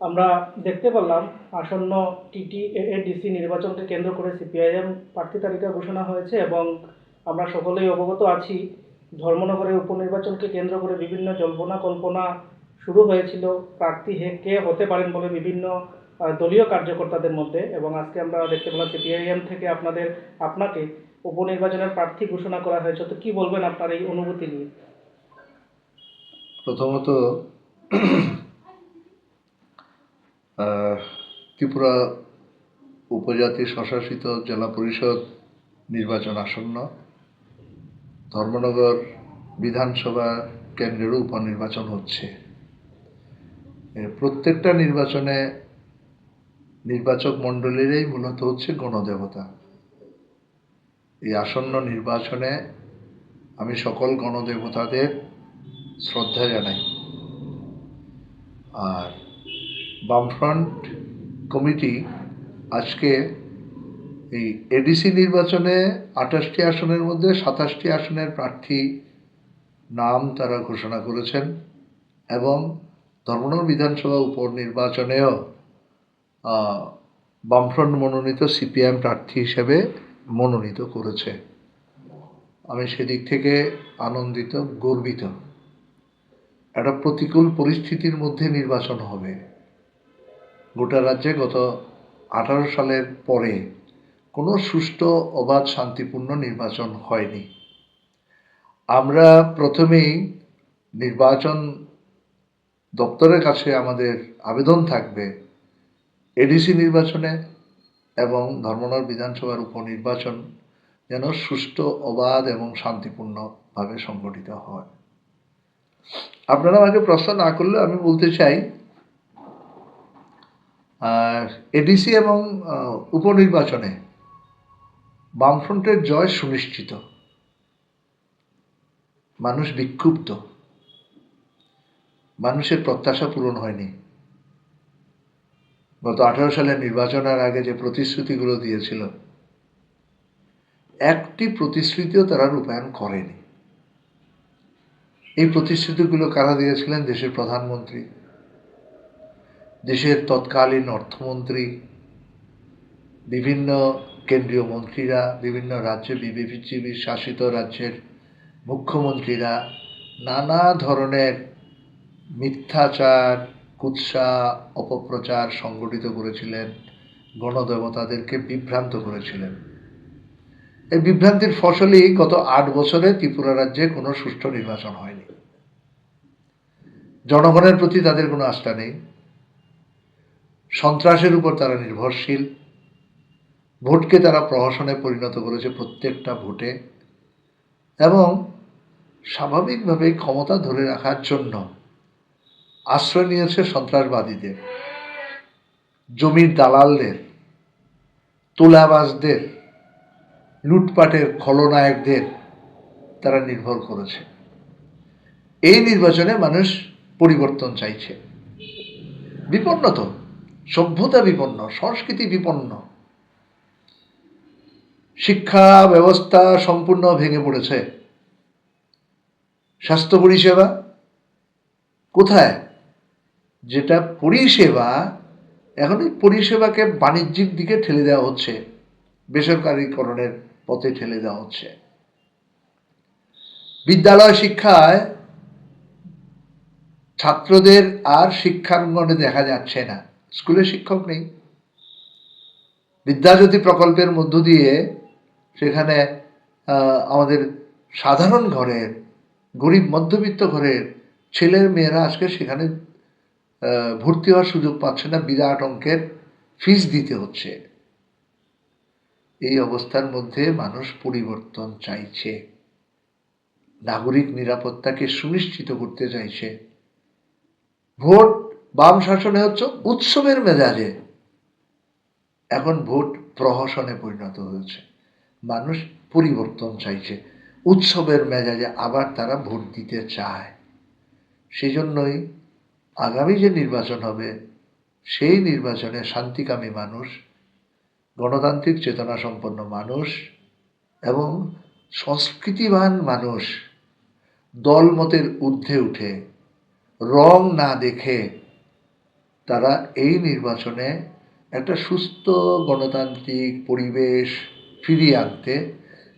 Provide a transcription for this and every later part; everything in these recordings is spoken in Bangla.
আমরা দেখতে পেলাম আসন্ন টিটিএডিসি নির্বাচনকে কেন্দ্র করে সিপিআইএম প্রার্থী তালিকা ঘোষণা হয়েছে এবং আমরা সকলেই অবগত আছি ধর্মনগরের উপনির্বাচনকে কেন্দ্র করে বিভিন্ন জল্পনা কল্পনা শুরু হয়েছিল প্রার্থী কে হতে পারেন বলে বিভিন্ন দলীয় কার্যকর্তাদের মধ্যে। এবং আজকে আমরা দেখতে পেলাম সিপিআইএম থেকে আপনাকে উপনির্বাচনের প্রার্থী ঘোষণা করা হয়েছে। তো কি বলবেন আপনার এই অনুভূতি নিয়ে? প্রথমত ত্রিপুরা উপজাতি স্বশাসিত জেলা পরিষদ নির্বাচন আসন্ন। ধর্মনগর বিধানসভা কেন্দ্রেরও উপনির্বাচন হচ্ছে। প্রত্যেকটা নির্বাচনে নির্বাচক মণ্ডলীরাই মূলত হচ্ছে গণদেবতা। এই আসন্ন নির্বাচনে আমি সকল গণদেবতাদের শ্রদ্ধা জানাই। আর বামফ্রন্ট কমিটি আজকে এই এডিসি নির্বাচনে 28টি আসনের মধ্যে 27টি আসনের প্রার্থী নাম তারা ঘোষণা করেছেন এবং ধর্মনগর বিধানসভা উপনির্বাচনেও বামফ্রন্ট মনোনীত সিপিএম প্রার্থী হিসেবে মনোনীত করেছে। আমি সেদিক থেকে আনন্দিত, গর্বিত। একটা প্রতিকূল পরিস্থিতির মধ্যে নির্বাচন হবে। গোটা রাজ্যে গত 18 সালের পরে কোনো সুষ্ঠু অবাধ শান্তিপূর্ণ নির্বাচন হয়নি। আমরা প্রথমেই নির্বাচন দপ্তরের কাছে আমাদের আবেদন থাকবে এডিসি নির্বাচনে এবং ধর্মনগর বিধানসভার উপনির্বাচন যেন সুষ্ঠু অবাধ এবং শান্তিপূর্ণভাবে সংগঠিত হয়। আপনারা আমাকে প্রশ্ন না করলে আমি বলতে চাই, এডিসি এবং উপনির্বাচনে বামফ্রন্টের জয় সুনিশ্চিত। মানুষ বিক্ষুব্ধ, মানুষের প্রত্যাশা পূরণ হয়নি। গত 18 সালের নির্বাচনের আগে যে প্রতিশ্রুতিগুলো দিয়েছিল, একটি প্রতিশ্রুতিও তারা রূপায়ণ করেনি। এই প্রতিশ্রুতিগুলো কারা দিয়েছিলেন? দেশের প্রধানমন্ত্রী, দেশের তৎকালীন অর্থমন্ত্রী, বিভিন্ন কেন্দ্রীয় মন্ত্রীরা, বিভিন্ন রাজ্যে বিজেপি শাসিত রাজ্যের মুখ্যমন্ত্রীরা নানা ধরনের মিথ্যাচার, কুৎসা, অপপ্রচার সংগঠিত করেছিলেন, গণদেবতাদেরকে বিভ্রান্ত করেছিলেন। এই বিভ্রান্তির ফসলই গত 8 বছরে ত্রিপুরা রাজ্যে কোনো সুষ্ঠু নির্বাচন হয়নি। জনগণের প্রতি তাদের কোনো আস্থা নেই, সন্ত্রাসের উপর তারা নির্ভরশীল, ভোটকে তারা প্রহসনে পরিণত করেছে প্রত্যেকটা ভোটে, এবং স্বাভাবিকভাবে ক্ষমতা ধরে রাখার জন্য আশ্রয় নিয়েছে সন্ত্রাসবাদীদের, জমির দালালদের, তোলাবাজদের, লুটপাটের খলনায়কদের তারা নির্ভর করেছে। এই নির্বাচনে মানুষ পরিবর্তন চাইছে। বিপন্ন তো, সভ্যতা বিপন্ন, সংস্কৃতি বিপন্ন, শিক্ষা ব্যবস্থা সম্পূর্ণ ভেঙে পড়েছে। স্বাস্থ্য পরিষেবা কোথায়? যেটা পরিষেবা, এখন এই পরিষেবাকে বাণিজ্যিক দিকে ঠেলে দেওয়া হচ্ছে, বেসরকারীকরণের পথে ঠেলে দেওয়া হচ্ছে। বিদ্যালয় শিক্ষায় ছাত্রদের আর শিক্ষাঙ্গনে দেখা যাচ্ছে না, স্কুলে শিক্ষক নেই। বিদ্যাজ্যোতি প্রকল্পের মধ্য দিয়ে সেখানে আমাদের সাধারণ ঘরের, গরিব মধ্যবিত্ত ঘরের ছেলের মেয়েরা আজকে সেখানে ভর্তি হওয়ার সুযোগ পাচ্ছে না, বিরাট অঙ্কের ফিস দিতে হচ্ছে। এই অবস্থার মধ্যে মানুষ পরিবর্তন চাইছে, নাগরিক নিরাপত্তাকে সুনিশ্চিত করতে চাইছে। ভোট বাম শাসনে হচ্ছে উৎসবের মেজাজে, এখন ভোট প্রহসনে পরিণত হয়েছে। মানুষ পরিবর্তন চাইছে, উৎসবের মেজাজে আবার তারা ভোট দিতে চায়। সেই জন্যই আগামী যে নির্বাচন হবে, সেই নির্বাচনে শান্তিকামী মানুষ, গণতান্ত্রিক চেতনা সম্পন্ন মানুষ এবং সংস্কৃতিবান মানুষ দলমতের ঊর্ধ্বে উঠে, রং না দেখে তারা এই নির্বাচনে একটা সুস্থ গণতান্ত্রিক পরিবেশ ফিরিয়ে আনতে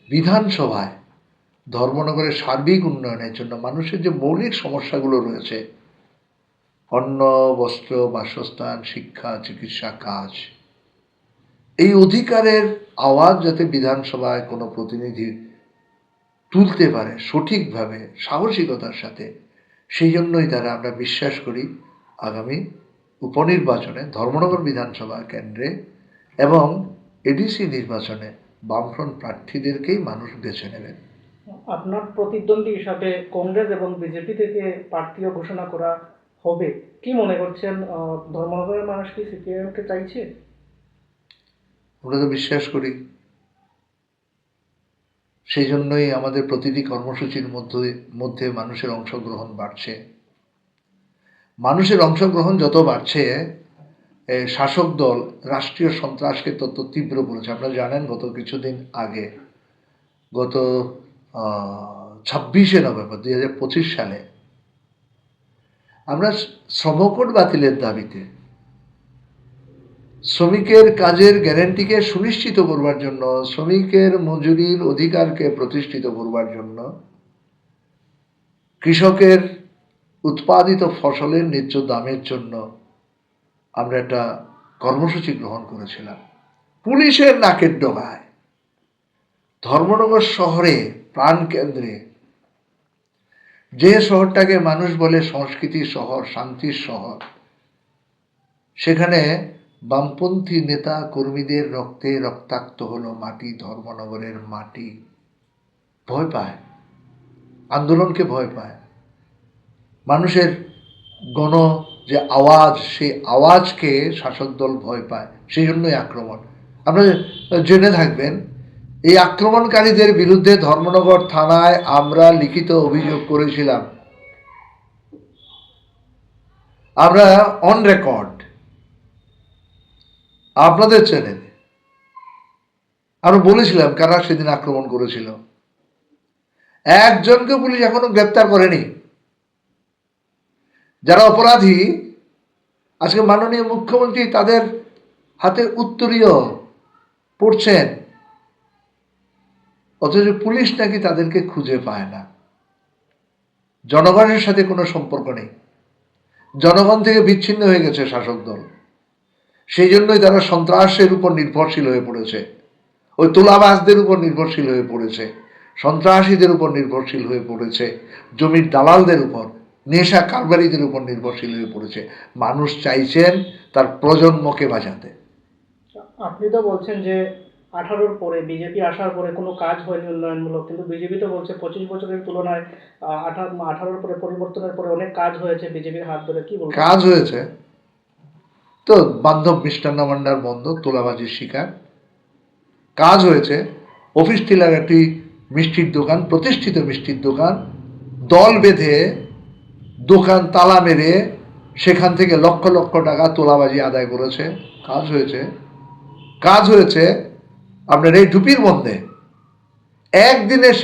বিধানসভায় ধর্মনগরের সার্বিক উন্নয়নের জন্য মানুষের যে মৌলিক সমস্যাগুলো রয়েছে, অন্ন, বস্ত্র, বাসস্থান, শিক্ষা, চিকিৎসা, কাজ, এই অধিকারের আওয়াজ যাতে বিধানসভায় কোনো প্রতিনিধি তুলতে পারে সঠিকভাবে সাহসিকতার সাথে, সেই জন্যই তারা আমরা বিশ্বাস করি আগামী উপনির্বাচনে ধর্মনগর বিধানসভা কেন্দ্রে এবং এডিসি নির্বাচনে বামফ্রন্ট প্রার্থীদেরকেই মানুষ বেছে নেবেন। আপনার প্রতিদ্বন্দ্বী হিসাবে কংগ্রেস এবং বিজেপি থেকে প্রার্থীও ঘোষণা করা হবে, কি মনে করছেন? ধর্মনগরের মানুষ কি সিপিআইএমকে চাইছে? আমরা তো বিশ্বাস করি, সেই জন্যই আমাদের প্রতিটি কর্মসূচির মধ্যে মানুষের অংশগ্রহণ বাড়ছে। মানুষের অংশগ্রহণ যত বাড়ছে, শাসক দল রাষ্ট্রীয় সন্ত্রাসকে তত তীব্র করেছে। আপনারা জানেন গত কিছুদিন আগে, গত 26শে নভেম্বর 2025 সালে আমরা শ্রমকোড বাতিলের দাবিতে শ্রমিকের কাজের গ্যারান্টিকে সুনিশ্চিত করবার জন্য, শ্রমিকের মজুরির অধিকারকে প্রতিষ্ঠিত করবার জন্য, কৃষকের উৎপাদিত ফসলের ন্যায্য দামের জন্য আমরা একটা কর্মসূচি গ্রহণ করেছিলাম। পুলিশের নাকের ডগায় ধর্মনগর শহরে, প্রাণকেন্দ্রে, যে শহরটাকে মানুষ বলে সংস্কৃতির শহর, শান্তির শহর, সেখানে বামপন্থী নেতা কর্মীদের রক্তে রক্তাক্ত হলো মাটি, ধর্মনগরের মাটি। ভয় পায়, আন্দোলনকে ভয় পায়, মানুষের গণ যে আওয়াজ, সেই আওয়াজকে শাসক দল ভয় পায়, সেই জন্যই আক্রমণ। আপনারা জেনে থাকবেন, এই আক্রমণকারীদের বিরুদ্ধে ধর্মনগর থানায় আমরা লিখিত অভিযোগ করেছিলাম। আমরা অন রেকর্ড, আপনাদের চ্যানেলে আমরা বলেছিলাম কারা সেদিন আক্রমণ করেছিল। একজনকে পুলিশ এখনো গ্রেপ্তার করেনি। যারা অপরাধী, আজকে মাননীয় মুখ্যমন্ত্রী তাদের হাতে উত্তরীয় পড়ছেন, অথচ পুলিশ নাকি তাদেরকে খুঁজে পায় না। জনগণের সাথে কোনো সম্পর্ক নেই, জনগণ থেকে বিচ্ছিন্ন হয়ে গেছে শাসক দল। সেই জন্যই তারা সন্ত্রাসের উপর নির্ভরশীল হয়ে পড়েছে, ওই তোলাবাজদের উপর নির্ভরশীল হয়ে পড়েছে, সন্ত্রাসীদের উপর নির্ভরশীল হয়ে পড়েছে, জমির দালালদের উপর, নেশা কারবারিদের উপর নির্ভরশীল হয়ে পড়েছে। মানুষ চাইছেন তার প্রজন্মকে বাঁচাতে। আপনি তো বলছেন যে 18-র পরে, বিজেপি আসার পরে কোনো কাজ হয়নি উন্নয়নমূলক, কিন্তু বিজেপি তো বলছে 25 বছরের তুলনায় 18-র পরে, পরিবর্তনের পরে অনেক কাজ হয়েছে বিজেপির হাত ধরে। কি বলবেন? কাজ হয়েছে তো, বান্ধব মিষ্টান্ন ভাণ্ডার বন্ধ, তোলাবাজির শিকার। কাজ হয়েছে, অফিস টিলার একটি মিষ্টির দোকান, প্রতিষ্ঠিত মিষ্টির দোকান, দল বেঁধে দোকান তালা মেরে সেখান থেকে লক্ষ লক্ষ টাকা তোলাবাজি আদায় করেছে। কাজ হয়েছে। কাজ হয়েছে আপনার এই ঢুপির মধ্যে একদিনের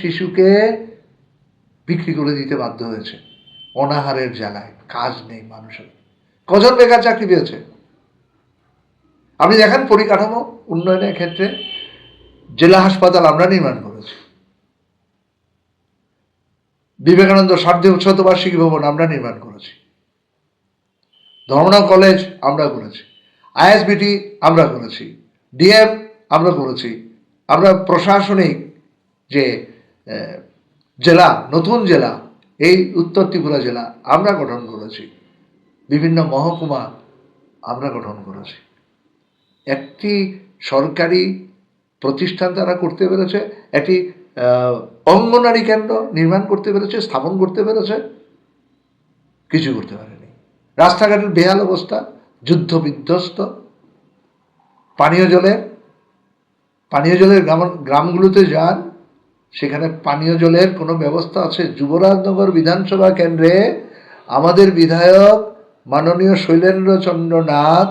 শিশুকে বিক্রি করে দিতে বাধ্য হয়েছে অনাহারের জ্বালায়। কাজ নেই মানুষের। কজন বেকার চাকরি পেয়েছে? আপনি দেখেন পরিকাঠামো উন্নয়নের ক্ষেত্রে জেলা হাসপাতাল আমরা নির্মাণ করেছি, বিবেকানন্দ শতবার্ষিকী ভবন আমরা নির্মাণ করেছি, ধর্মনগর কলেজ আমরা করেছি, আইএসবিটি আমরা করেছি, ডিএম আমরা করেছি, আমরা প্রশাসনিক যে জেলা, নতুন জেলা, এই উত্তর ত্রিপুরা জেলা আমরা গঠন করেছি, বিভিন্ন মহকুমা আমরা গঠন করেছি। একটি সরকারি প্রতিষ্ঠান তারা করতে পেরেছে, একটি অঙ্গনারী কেন্দ্র নির্মাণ করতে পেরেছে, স্থাপন করতে পেরেছে, কিছু করতে পারেনি। রাস্তাঘাটের বেহাল অবস্থা, যুদ্ধ বিধ্বস্ত। পানীয় জলের গ্রামগুলোতে যান, সেখানে পানীয় জলের কোনো ব্যবস্থা আছে? যুবরাজনগর বিধানসভা কেন্দ্রে আমাদের বিধায়ক মাননীয় শৈলেন্দ্র চন্দ্র নাথ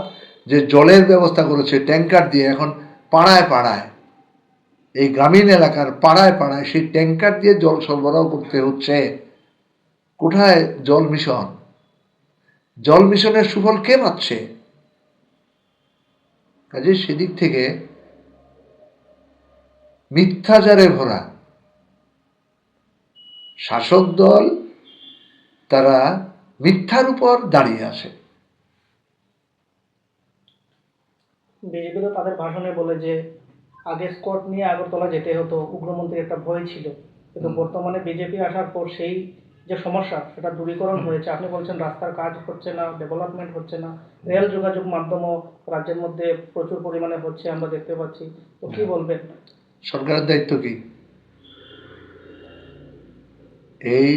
যে জলের ব্যবস্থা করেছে ট্যাঙ্কার দিয়ে, এখন পাড়ায় পাড়ায়, এই গ্রামীণ এলাকার পাড়ায় পাড়ায় সেই ট্যাঙ্কার দিয়ে জল সরবরাহ করতে হচ্ছে। কোথায় জল মিশন? জল মিশনের সুফল কে পাচ্ছে? কাজে সেদিক থেকে মিথ্যাচারে ভরা শাসক দল, তারা মিথ্যার উপর দাঁড়িয়ে আছে। বিজেপি তো তাদের ভাষণে বলে যে আগে স্কট নিয়ে আগরতলা যেতে হতো, উগ্রমন্ত্রীর একটা ভয় ছিল, কিন্তু বর্তমানে বিজেপি আসার পর সেই যে সমস্যা সেটা দূরীকরণ হয়েছে। আপনি বলছেন রাস্তার কাজ হচ্ছে না, ডেভেলপমেন্ট হচ্ছে না, রেল যোগাযোগ মাধ্যমও রাজ্যের মধ্যে প্রচুর পরিমাণে হচ্ছে, আমরা দেখতে পাচ্ছি। তো কি বলবেন? সরকারের দায়িত্ব কি? এই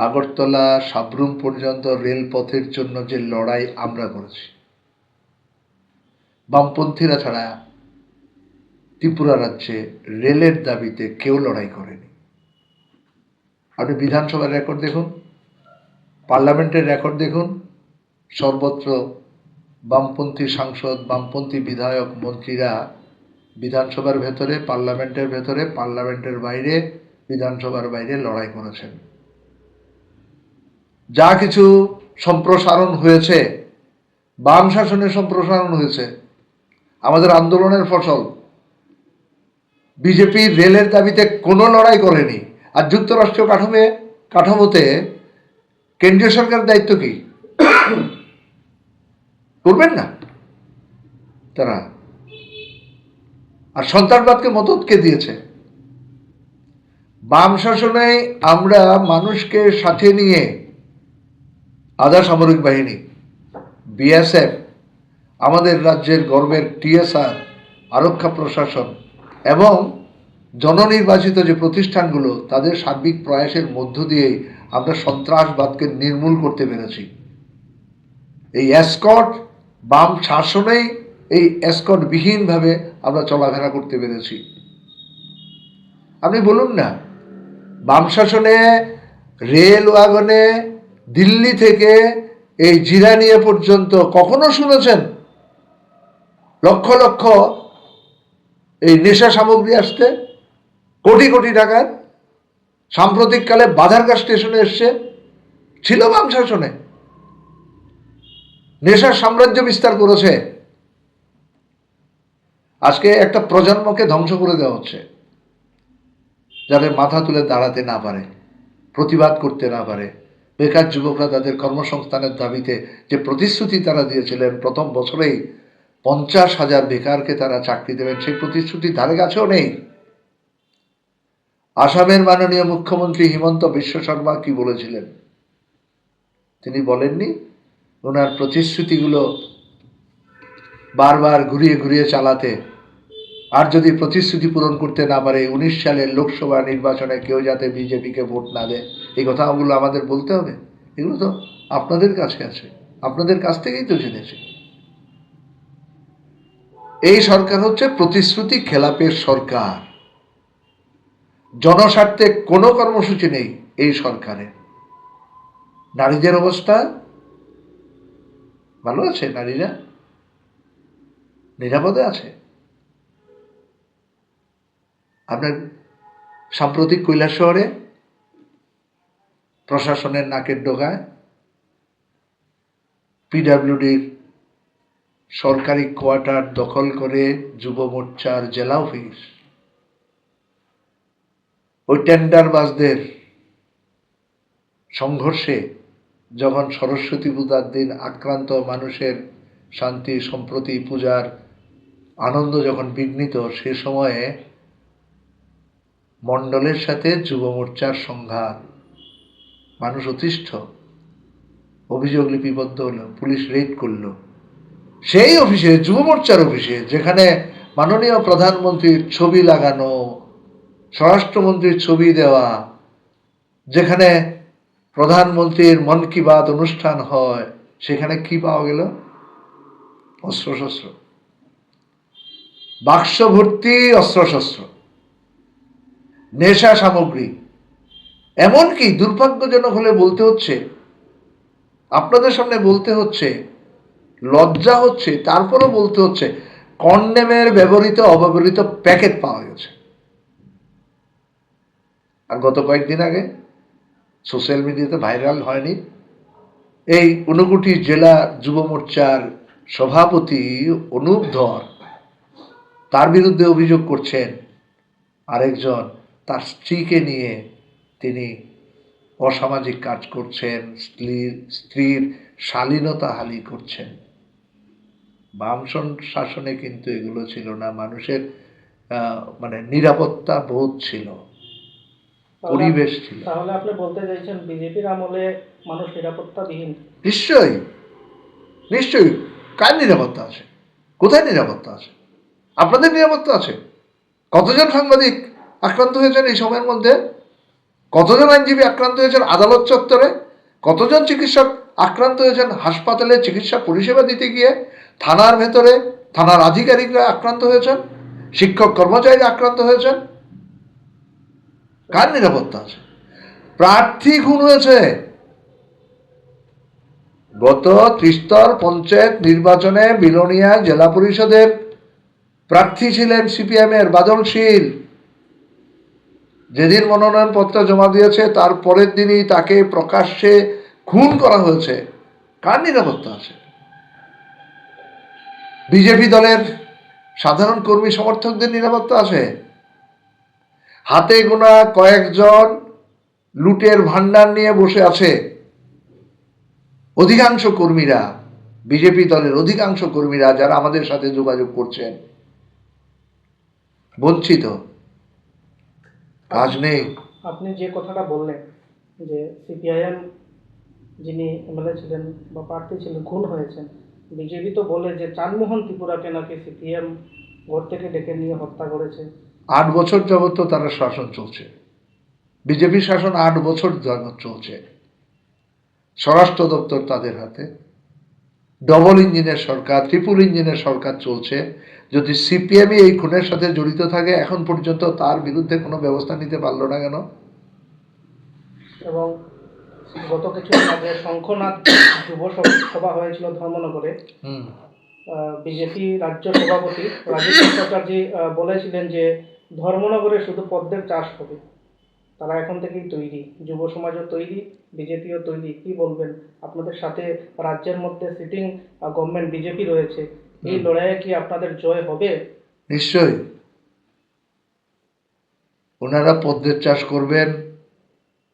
আগরতলা সাবরুম পর্যন্ত রেলপথের জন্য যে লড়াই আমরা করেছি, বামপন্থীরা ছাড়া ত্রিপুরা রাজ্যে রেলের দাবিতে কেউ লড়াই করেনি। আপনি বিধানসভার রেকর্ড দেখুন, পার্লামেন্টের রেকর্ড দেখুন, সর্বত্র বামপন্থী সাংসদ, বামপন্থী বিধায়ক, মন্ত্রীরা বিধানসভার ভেতরে, পার্লামেন্টের ভেতরে, পার্লামেন্টের বাইরে, বিধানসভার বাইরে লড়াই করেছেন। যা কিছু সম্প্রসারণ হয়েছে, বাম শাসনের সম্প্রসারণ হয়েছে, আমাদের আন্দোলনের ফসল। বিজেপি রেলের দাবিতে কোনো লড়াই করেনি। আর যুক্তরাষ্ট্রীয় কাঠামোতে কেন্দ্রীয় সরকারের দায়িত্ব কি? করবেন না তারা। আর সন্ত্রাসবাদকে মদত কে দিয়েছে? বাম শাসনে আমরা মানুষকে সাথে নিয়ে আধা সামরিক বাহিনী, বিএসএফ, আমাদের রাজ্যের গর্বের টিএসআর, আরক্ষা প্রশাসন এবং জননির্বাচিত যে প্রতিষ্ঠানগুলো, তাদের সার্বিক প্রয়াসের মধ্য দিয়েই আমরা সন্ত্রাসবাদকে নির্মূল করতে পেরেছি। এই এসকর্ট বাম শাসনেই এই এসকর্টবিহীনভাবে আমরা চলাফেরা করতে পেরেছি। আপনি বলুন না, বাম শাসনে রেল ওয়াগনে দিল্লি থেকে এই জিরানিয়া পর্যন্ত কখনো শুনেছেন লক্ষ লক্ষ এই নেশা সামগ্রী আসতে? কোটি কোটি টাকার সাম্প্রতিককালে বাধারঘাট স্টেশনে এসছে, ছিল বাম শাসনে। নেশার সাম্রাজ্য বিস্তার করেছে। আজকে একটা প্রজন্মকে ধ্বংস করে দেওয়া হচ্ছে, যাদের মাথা তুলে দাঁড়াতে না পারে, প্রতিবাদ করতে না পারে। বেকার যুবকরা তাদের কর্মসংস্থানের দাবিতে যে প্রতিশ্রুতি তারা দিয়েছিলেন, প্রথম বছরেই 50,000 বেকারকে তারা চাকরি দেবেন, সেই প্রতিশ্রুতি ধারে কাছেও নেই। আসামের মাননীয় মুখ্যমন্ত্রী হিমন্ত বিশ্ব শর্মা কি বলেছিলেন? তিনি বলেননি ওনার প্রতিশ্রুতিগুলো বারবার ঘুরিয়ে ঘুরিয়ে চালাতে, আর যদি প্রতিশ্রুতি পূরণ করতে না পারে 19 সালের লোকসভা নির্বাচনে কেউ যাতে বিজেপিকে ভোট না দেয়, এই কথাগুলো আমাদের বলতে হবে? এগুলো তো আপনাদের কাছে আছে, আপনাদের কাছ থেকেই তো জেনেছি। এই সরকার হচ্ছে প্রতিশ্রুতি খেলাপের সরকার। জনস্বার্থে কোনো কর্মসূচি নেই এই সরকারের। নারীদের অবস্থা ভালো আছে? নারীরা নিরাপদে আছে? আপনার সাম্প্রতিক কৈলাসহরে প্রশাসনের নাকের ডগায় পিডাব্লিউডির সরকারি কোয়ার্টার দখল করে যুব মোর্চার জেলা অফিস, ওই টেন্ডারবাজদের সংঘর্ষে যখন সরস্বতী পূজার দিন আক্রান্ত মানুষের শান্তি, সম্প্রতি, পূজার আনন্দ যখন বিঘ্নিত, সে সময়ে মণ্ডলের সাথে যুব মোর্চার সংঘাত, মানুষ অতিষ্ঠ, অভিযোগ লিপিবদ্ধ হলো, পুলিশ রেড করলো সেই অফিসে, যুব মোর্চার অফিসে, যেখানে মাননীয় প্রধানমন্ত্রীর ছবি লাগানো, স্বরাষ্ট্রমন্ত্রীর ছবি দেওয়া, যেখানে প্রধানমন্ত্রীর মন কি বাত অনুষ্ঠান হয়, সেখানে কি পাওয়া গেল? অস্ত্রশস্ত্র, বাক্স ভর্তি অস্ত্রশস্ত্র, নেশা সামগ্রী। এমনকি দুর্ভাগ্যজনক হলে বলতে হচ্ছে, আপনাদের সামনে বলতে হচ্ছে, লজ্জা হচ্ছে, তারপরও বলতে হচ্ছে, কন্ডেমের ব্যবহৃত অব্যবহৃত প্যাকেট পাওয়া গেছে। আর গত কয়েকদিন আগে সোশ্যাল মিডিয়াতে ভাইরাল হয়নি? এই ঊনকোটি জেলা যুব মোর্চার সভাপতি অনুপ ধর, তার বিরুদ্ধে অভিযোগ করছেন আরেকজন তার স্ত্রীকে নিয়ে তিনি অসামাজিক কাজ করছেন, স্ত্রীর শালীনতা হানি করছেন। বাম শাসনে কিন্তু এগুলো ছিল না। মানুষের মানে নিরাপত্তা বোধ ছিল, পরিবেশ ছিল। তাহলে আপনি বলতে চাইছেন বিজেপির আমলে মানুষ নিরাপত্তাবিহীন? নিশ্চয়ই, নিশ্চয়ই। কার নিরাপত্তা আছে? কোথায় নিরাপত্তা আছে? আপনাদের নিরাপত্তা আছে? কতজন সাংবাদিক আক্রান্ত হয়েছেন এই সময়ের মধ্যে? কতজন আইনজীবী আক্রান্ত হয়েছেন আদালত চত্বরে? কতজন চিকিৎসক আক্রান্ত হয়েছেন হাসপাতালে চিকিৎসা পরিষেবা দিতে গিয়ে? থানার ভেতরে থানার আধিকারিকরা আক্রান্ত হয়েছেন, শিক্ষক কর্মচারীরা আক্রান্ত হয়েছেন। কার নিরাপত্তা আছে? প্রার্থী খুন হয়েছে। গত ত্রিস্তর পঞ্চায়েত নির্বাচনে বিলোনিয়া জেলা পরিষদের প্রার্থী ছিলেন সিপিএমের বাদল শীল। যেদিন মনোনয়নপত্র জমা দিয়েছে তার পরের দিনই তাকে প্রকাশ্যে খুন করা হয়েছে। কার নিরাপত্তা আছে? বিজেপি দলের সাধারণ কর্মী সমর্থকদের নিরাপত্তা আছে? হাতে গোনা কয়েকজন লুটের ভান্ডার নিয়ে বসে আছে। অধিকাংশ কর্মীরা, বিজেপি দলের অধিকাংশ কর্মীরা যারা আমাদের সাথে যোগাযোগ করছেন, বঞ্চিত, কাজ নেই। আপনি যে কথাটা বললেন যে সিপিআইএম যিনি এমএলএ ছিলেন বা প্রার্থী ছিলেন খুন হয়েছেন, বিজেপি তো বলে যে চানমোহন ত্রিপুরাকে নাকি সিপিএম ঘর থেকে ডেকে নিয়ে হত্যা করেছে। 8 বছর যাবত তো তারা শাসন চলছে। বিজেপি শাসন 8 বছর যাবত চলছে। স্বরাষ্ট্র দপ্তর তাদের হাতে। ডবল ইঞ্জিনের সরকার, ট্রিপল ইঞ্জিনের সরকার চলছে। যদি সিপিএমই এই খুনের সাথে জড়িত থাকে, এখন পর্যন্ত তার বিরুদ্ধে কোনো ব্যবস্থা নিতে পারলো না কেন? এবং গত কিছু আগে শঙ্খনাথ যুব সভা হয়েছিল ধর্মনগরে। বিজেপি রাজ্য সভাপতি রাজীব ভট্টাচার্য বলেছিলেন যে ধর্মনগরে শুধু পদ্মের চাষ হবে। তারা এখন থেকেই তৈরি, যুব সমাজও তৈরি, বিজেপিও তৈরি। কি বলবেন? আপনাদের সাথে রাজ্যের মধ্যে সিটিং গভর্নমেন্ট বিজেপি রয়েছে, এই লড়াইয়ে কি আপনাদের জয় হবে? নিশ্চয়ই। ওনারা পদ্মের চাষ করবেন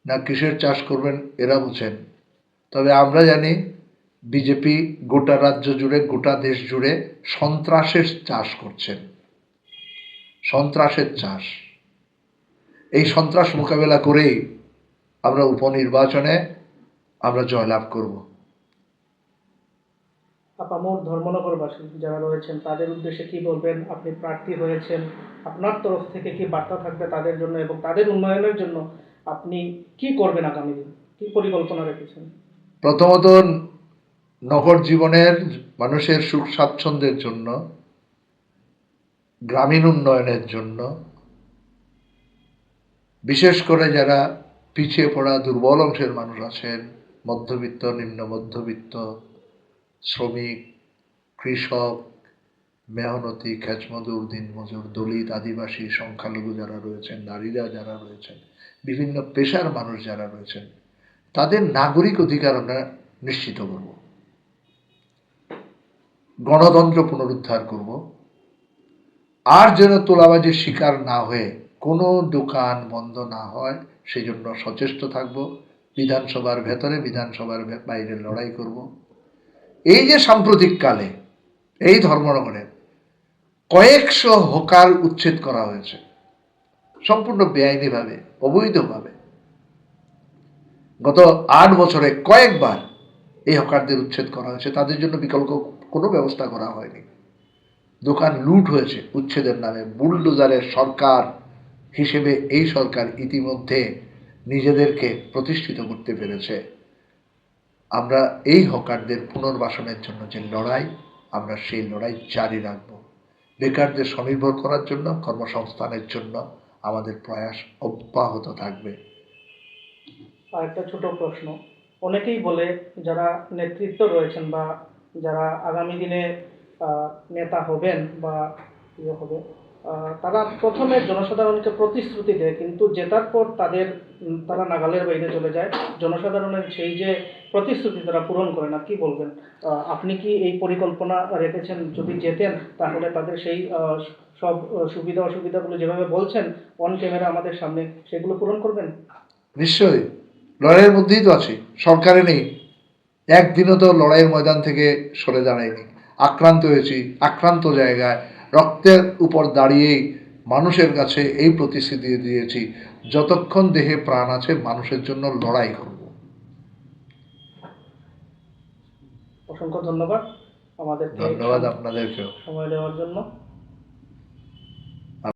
না কিসের চাষ করবেন এরা বুঝেন। তবে আমরা জানি বিজেপি গোটা রাজ্য জুড়ে, গোটা দেশ জুড়ে সন্ত্রাসের চাষ করছেন। সন্ত্রাসের চাষ। এই সন্ত্রাস মোকাবেলা করেই আমরা উপনির্বাচনে আমরা জয়লাভ করব। আপামর ধর্মনগরবাসী যারা রয়েছেন তাদের উদ্দেশ্যে কি বলবেন? আপনি প্রার্থী হয়েছেন, আপনার তরফ থেকে কি বার্তা থাকবে তাদের জন্য এবং তাদের উন্নয়নের জন্য আপনি কি করবেন আগামী দিন? কি পরিকল্পনা রেখেছেন? প্রথমত নগর জীবনের মানুষের সুখ স্বাচ্ছন্দ্যের জন্য, গ্রামীণ উন্নয়নের জন্য, বিশেষ করে যারা পিছিয়ে পড়া দুর্বল অংশের মানুষ আছেন, মধ্যবিত্ত, নিম্ন মধ্যবিত্ত, শ্রমিক, কৃষক, মেহনতি, খেচমজুর, দিনমজুর, দলিত, আদিবাসী, সংখ্যালঘু যারা রয়েছেন, নারীরা যারা রয়েছেন, বিভিন্ন পেশার মানুষ যারা রয়েছেন, তাদের নাগরিক অধিকার আমরা নিশ্চিত করব। গণতন্ত্র পুনরুদ্ধার করব। আর যেন তোলাবাজির শিকার না হয়ে কোনো দোকান বন্ধ না হয় সেই জন্য সচেষ্ট থাকব। বিধানসভার ভেতরে, বিধানসভার বাইরে লড়াই করব। এই যে সাম্প্রতিক কালে এই ধর্মনগরে কয়েকশো হকার উচ্ছেদ করা হয়েছে সম্পূর্ণ বেআইনিভাবে, অবৈধভাবে। গত 8 বছরে কয়েকবার এই হকারদের উচ্ছেদ করা হয়েছে, তাদের জন্য বিকল্প কোনো ব্যবস্থা করা হয়নি। দোকান লুট হয়েছে উচ্ছেদের নামে। বুলডোজারের সরকার হিসেবে এই সরকার ইতিমধ্যে নিজেদেরকে প্রতিষ্ঠিত করতে পেরেছে। আমরা এই হকারদের পুনর্বাসনের জন্য যে লড়াই, আমরা সেই লড়াই জারি রাখব। বেকারদের স্বনির্ভর করার জন্য, কর্মসংস্থানের জন্য আমাদের প্রয়াস অব্যাহত থাকবে। আর একটা ছোট প্রশ্ন, অনেকেই বলে যারা নেতৃত্ব রয়েছেন বা যারা আগামী দিনে নেতা হবেন বা ইয়ে হবে, তারা প্রথমে জনসাধারণকে প্রতিশ্রুতি দেয়, কিন্তু জেতার পর তারা নাগালের বাইরে চলে যায়। জনসাধারণের সেই যে প্রতিশ্রুতি তারা পূরণ করে না। কি বলবেন? আপনি কি এই পরিকল্পনা রেখেছেন, যদি জেতেন তাহলে তাদের সেই সব সুবিধা অসুবিধাগুলো যেভাবে বলছেন অন ক্যামেরা আমাদের সামনে, সেগুলো পূরণ করবেন? নিশ্চয়ই, লড়াইয়ের মধ্যেই তো আছি, সরকারে নেই। একদিনও তো লড়াইয়ের ময়দান থেকে সরে দাঁড়ায়নি। আক্রান্ত হয়েছি, আক্রান্ত জায়গায় রক্তের উপর দাঁড়িয়েই মানুষের কাছে এই প্রতিশ্রুতি দিয়েছি, যতক্ষণ দেহে প্রাণ আছে মানুষের জন্য লড়াই করব। অসংখ্য ধন্যবাদ আমাদেরকে ধন্যবাদ আপনাদেরকেও। সময় দেওয়ার জন্য।